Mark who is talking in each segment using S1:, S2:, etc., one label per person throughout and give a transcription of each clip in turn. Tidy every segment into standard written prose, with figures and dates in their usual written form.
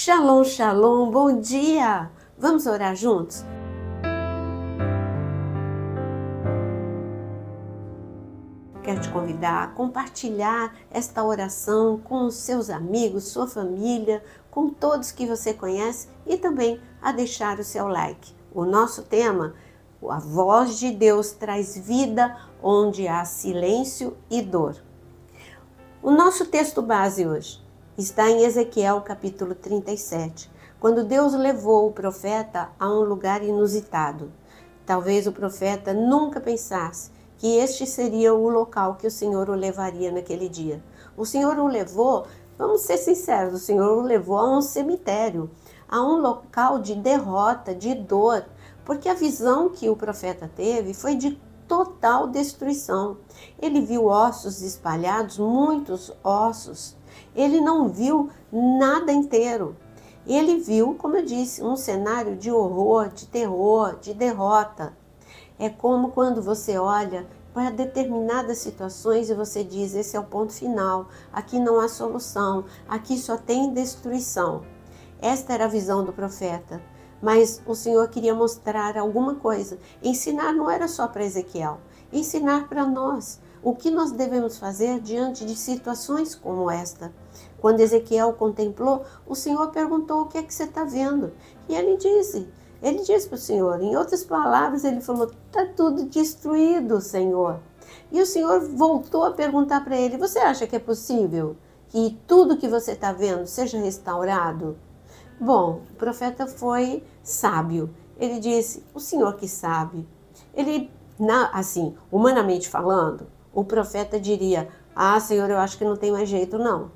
S1: Shalom, shalom, bom dia! Vamos orar juntos? Quero te convidar a compartilhar esta oração com os seus amigos, sua família, com todos que você conhece e também a deixar o seu like. O nosso tema, a voz de Deus traz vida onde há silêncio e dor. O nosso texto base hoje está em Ezequiel capítulo 37, quando Deus levou o profeta a um lugar inusitado. Talvez o profeta nunca pensasse que este seria o local que o Senhor o levaria naquele dia. O Senhor o levou, vamos ser sinceros, o Senhor o levou a um cemitério, a um local de derrota, de dor, porque a visão que o profeta teve foi de total destruição. Ele viu ossos espalhados, muitos ossos. Ele não viu nada inteiro. Ele viu, como eu disse, um cenário de horror, de terror, de derrota. É como quando você olha para determinadas situações e você diz, esse é o ponto final, aqui não há solução, aqui só tem destruição. Esta era a visão do profeta. Mas o Senhor queria mostrar alguma coisa. Ensinar não era só para Ezequiel, ensinar para nós o que nós devemos fazer diante de situações como esta. Quando Ezequiel contemplou, o Senhor perguntou, o que é que você está vendo? E ele disse para o Senhor, em outras palavras, ele falou, está tudo destruído, Senhor. E o Senhor voltou a perguntar para ele, você acha que é possível que tudo que você está vendo seja restaurado? Bom, o profeta foi sábio. Ele disse, o Senhor que sabe. Ele, assim, humanamente falando, o profeta diria, Senhor, eu acho que não tem mais jeito, não.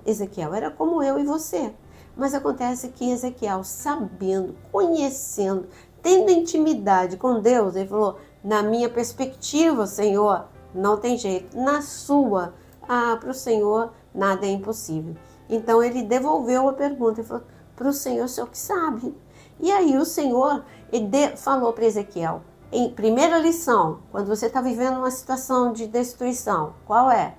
S1: Ezequiel era como eu e você. Mas acontece que Ezequiel, sabendo, conhecendo, tendo intimidade com Deus, ele falou, na minha perspectiva, Senhor, não tem jeito. Na sua, para o Senhor, nada é impossível. Então ele devolveu a pergunta e falou, para o Senhor, o Senhor que sabe. E aí o Senhor falou para Ezequiel, em primeira lição, quando você está vivendo uma situação de destruição, qual é?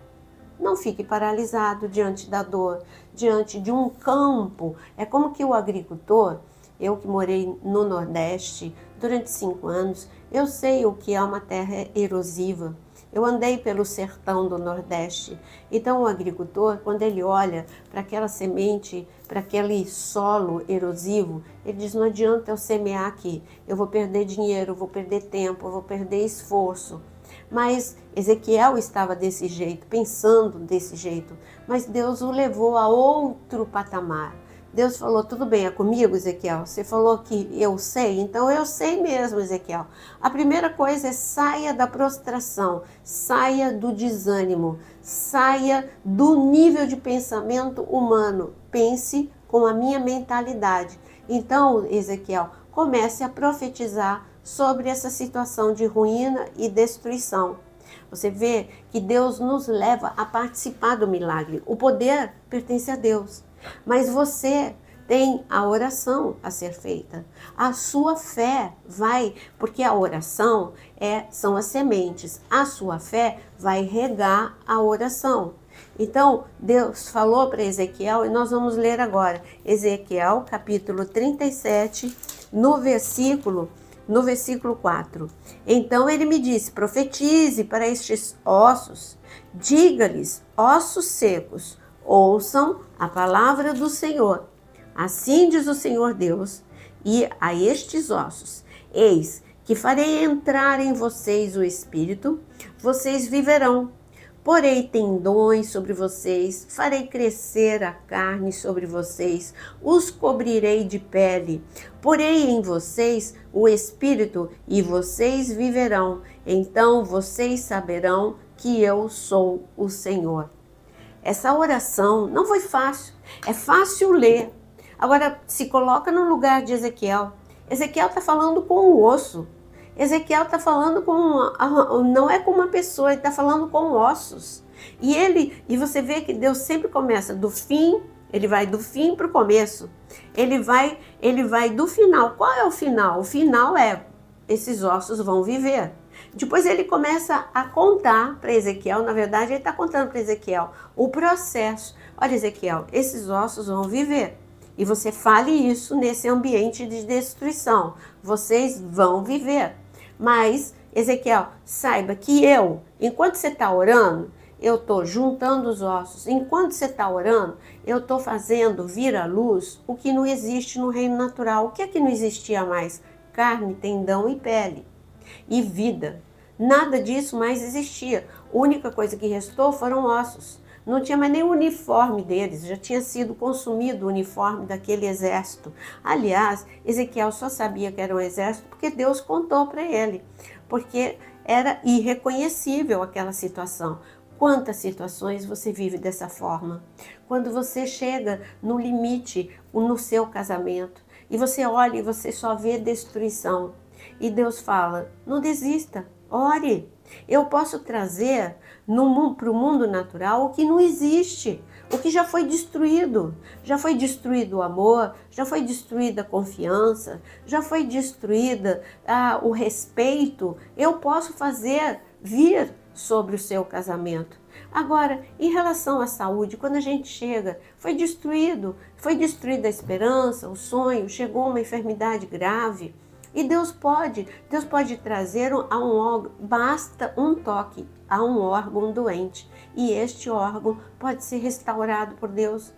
S1: Não fique paralisado diante da dor, diante de um campo. É como que o agricultor, eu que morei no Nordeste durante 5 anos, eu sei o que é uma terra erosiva. Eu andei pelo sertão do Nordeste. Então o agricultor, quando ele olha para aquela semente, para aquele solo erosivo, ele diz, não adianta eu semear aqui, eu vou perder dinheiro, eu vou perder tempo, eu vou perder esforço. Mas Ezequiel estava desse jeito, pensando desse jeito, mas Deus o levou a outro patamar. Deus falou, tudo bem, é comigo, Ezequiel? Você falou que eu sei, então eu sei mesmo, Ezequiel. A primeira coisa é saia da prostração, saia do desânimo, saia do nível de pensamento humano. Pense com a minha mentalidade. Então, Ezequiel, comece a profetizar sobre essa situação de ruína e destruição. Você vê que Deus nos leva a participar do milagre. O poder pertence a Deus. Mas você tem a oração a ser feita. A sua fé vai, porque a oração são as sementes. A sua fé vai regar a oração. Então, Deus falou para Ezequiel, e nós vamos ler agora. Ezequiel, capítulo 37, no versículo 4. Então ele me disse, profetize para estes ossos, diga-lhes, ossos secos, ouçam a palavra do Senhor. Assim diz o Senhor Deus, e a estes ossos, eis que farei entrar em vocês o Espírito, vocês viverão. Porei tendões sobre vocês, farei crescer a carne sobre vocês, os cobrirei de pele. Porei em vocês o Espírito e vocês viverão. Então vocês saberão que eu sou o Senhor. Essa oração não foi fácil, é fácil ler. Agora, se coloca no lugar de Ezequiel. Ezequiel está falando com o osso. Ezequiel está falando não é com uma pessoa, ele está falando com ossos. E você vê que Deus sempre começa do fim, ele vai do fim para o começo. Ele vai do final. Qual é o final? O final é, esses ossos vão viver. Depois ele começa a contar para Ezequiel, na verdade ele está contando para Ezequiel o processo. Olha, Ezequiel, esses ossos vão viver. E você fale isso nesse ambiente de destruição. Vocês vão viver. Mas, Ezequiel, saiba que enquanto você está orando, eu estou juntando os ossos. Enquanto você está orando, eu estou fazendo vir à luz o que não existe no reino natural. O que é que não existia mais? Carne, tendão e pele. E vida. Nada disso mais existia. A única coisa que restou foram ossos. Não tinha mais nem o uniforme deles, já tinha sido consumido o uniforme daquele exército. Aliás, Ezequiel só sabia que era um exército porque Deus contou para ele, porque era irreconhecível aquela situação. Quantas situações você vive dessa forma? Quando você chega no limite no seu casamento e você olha e você só vê destruição. E Deus fala, não desista, ore. Eu posso trazer para o mundo natural o que não existe, o que já foi destruído. Já foi destruído o amor, já foi destruída a confiança, já foi destruída o respeito. Eu posso fazer vir sobre o seu casamento. Agora, em relação à saúde, quando a gente chega, foi destruída a esperança, o sonho, chegou uma enfermidade grave. E Deus pode trazer a um órgão, basta um toque a um órgão doente. E este órgão pode ser restaurado por Deus.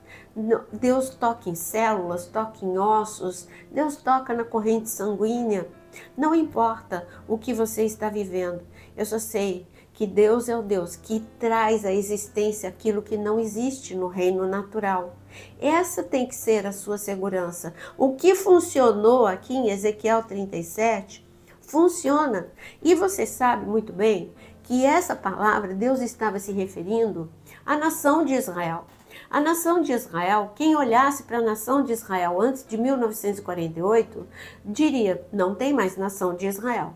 S1: Deus toca em células, toca em ossos, Deus toca na corrente sanguínea. Não importa o que você está vivendo, eu só sei que Deus é o Deus que traz à existência aquilo que não existe no reino natural. Essa tem que ser a sua segurança. O que funcionou aqui em Ezequiel 37, funciona. E você sabe muito bem que essa palavra, Deus estava se referindo à nação de Israel. A nação de Israel, quem olhasse para a nação de Israel antes de 1948, diria, não tem mais nação de Israel.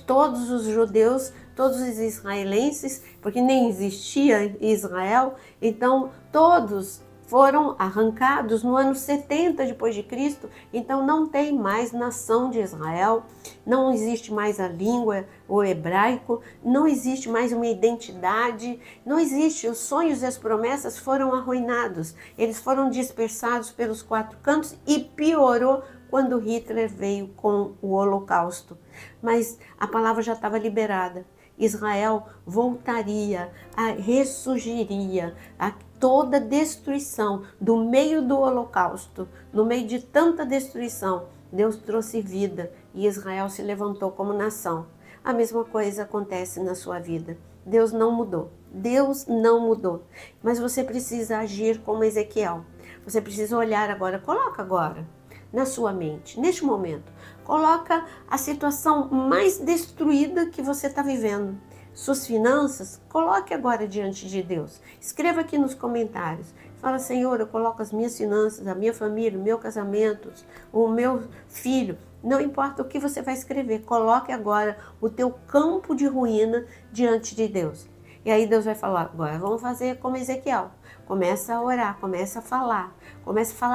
S1: Todos os judeus, todos os israelenses, porque nem existia Israel, então todos foram arrancados no ano 70 depois de Cristo, então não tem mais nação de Israel, não existe mais a língua, o hebraico, não existe mais uma identidade, não existe, os sonhos e as promessas foram arruinados, eles foram dispersados pelos quatro cantos e piorou quando Hitler veio com o Holocausto. Mas a palavra já estava liberada. Israel voltaria, ressurgiria, a toda destruição do meio do Holocausto, no meio de tanta destruição, Deus trouxe vida e Israel se levantou como nação. A mesma coisa acontece na sua vida. Deus não mudou. Deus não mudou. Mas você precisa agir como Ezequiel. Você precisa olhar agora, coloca agora na sua mente, neste momento, coloca a situação mais destruída que você está vivendo. Suas finanças, coloque agora diante de Deus. Escreva aqui nos comentários. Fala, Senhor, eu coloco as minhas finanças, a minha família, o meu casamento, o meu filho. Não importa o que você vai escrever, coloque agora o teu campo de ruína diante de Deus. E aí Deus vai falar, agora vamos fazer como Ezequiel. Começa a orar, começa a falar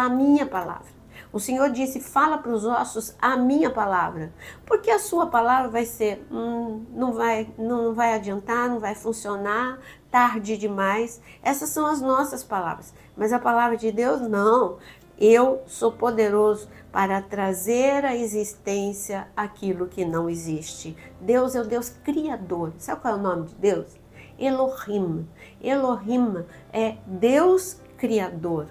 S1: a minha palavra. O Senhor disse, fala para os ossos a minha palavra, porque a sua palavra vai ser, não vai adiantar, não vai funcionar, tarde demais. Essas são as nossas palavras, mas a palavra de Deus não. Eu sou poderoso para trazer à existência aquilo que não existe. Deus é o Deus criador. Sabe qual é o nome de Deus? Elohim. Elohim é Deus criador.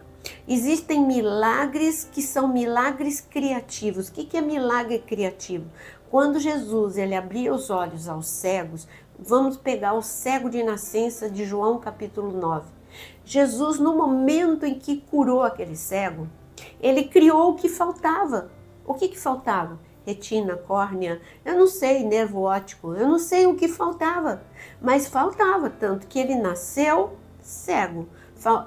S1: Existem milagres que são milagres criativos. O que é milagre criativo? Quando Jesus ele abria os olhos aos cegos, vamos pegar o cego de nascença de João capítulo 9. Jesus, no momento em que curou aquele cego, ele criou o que faltava. O que faltava? Retina, córnea, eu não sei, nervo óptico, eu não sei o que faltava, mas faltava, tanto que ele nasceu cego.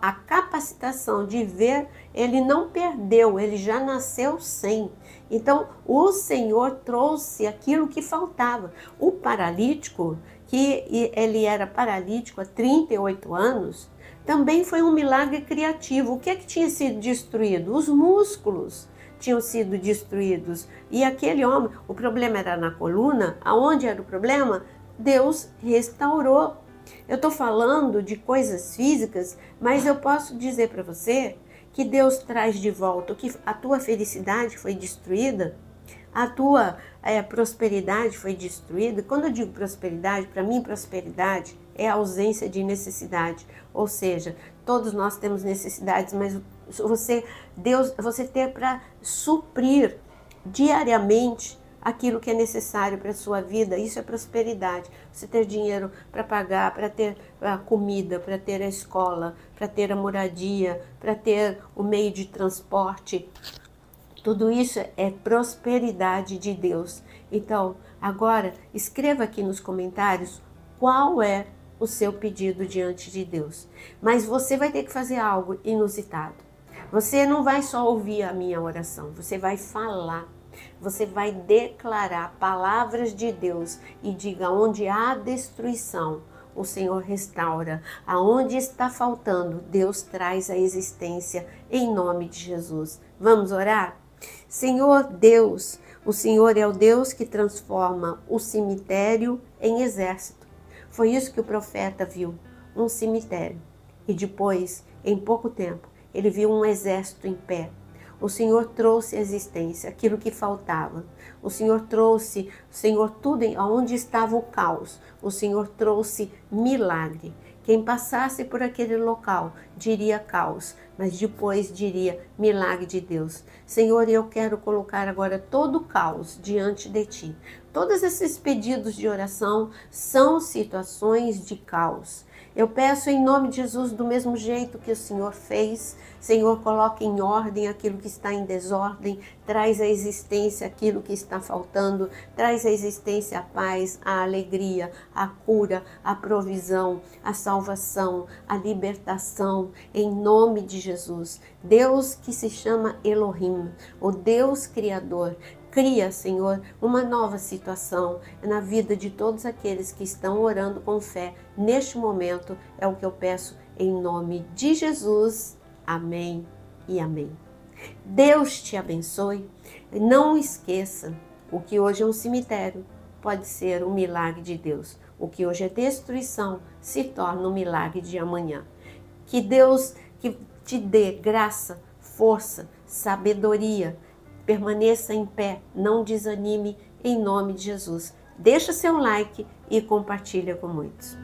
S1: A capacitação de ver, ele não perdeu, ele já nasceu sem. Então, o Senhor trouxe aquilo que faltava. O paralítico, que ele era paralítico há 38 anos, também foi um milagre criativo. O que é que tinha sido destruído? Os músculos tinham sido destruídos. E aquele homem, o problema era na coluna. Aonde era o problema? Deus restaurou. Eu estou falando de coisas físicas, mas eu posso dizer para você que Deus traz de volta, o que a tua felicidade foi destruída, a tua prosperidade foi destruída. Quando eu digo prosperidade, para mim prosperidade é a ausência de necessidade. Ou seja, todos nós temos necessidades, mas você ter para suprir diariamente aquilo que é necessário para a sua vida, isso é prosperidade. Você ter dinheiro para pagar, para ter a comida, para ter a escola, para ter a moradia, para ter o meio de transporte. Tudo isso é prosperidade de Deus. Então, agora, escreva aqui nos comentários qual é o seu pedido diante de Deus. Mas você vai ter que fazer algo inusitado. Você não vai só ouvir a minha oração, você vai falar. Você vai declarar palavras de Deus e diga: onde há destruição, o Senhor restaura. Aonde está faltando, Deus traz a existência em nome de Jesus. Vamos orar? Senhor Deus, o Senhor é o Deus que transforma o cemitério em exército. Foi isso que o profeta viu, um cemitério. E depois, em pouco tempo, ele viu um exército em pé. O Senhor trouxe à existência aquilo que faltava. O Senhor trouxe, tudo onde estava o caos. O Senhor trouxe milagre. Quem passasse por aquele local diria caos, mas depois diria milagre de Deus. Senhor, eu quero colocar agora todo o caos diante de Ti. Todos esses pedidos de oração são situações de caos. Eu peço em nome de Jesus, do mesmo jeito que o Senhor fez, Senhor, coloque em ordem aquilo que está em desordem, traz à existência aquilo que está faltando, traz à existência a paz, a alegria, a cura, a provisão, a salvação, a libertação, em nome de Jesus. Deus que se chama Elohim, o Deus Criador, cria, Senhor, uma nova situação na vida de todos aqueles que estão orando com fé. Neste momento é o que eu peço em nome de Jesus. Amém e amém. Deus te abençoe. Não esqueça, o que hoje é um cemitério pode ser um milagre de Deus. O que hoje é destruição se torna um milagre de amanhã. Que Deus que te dê graça, força, sabedoria. Permaneça em pé, não desanime, em nome de Jesus. Deixa seu like e compartilha com muitos.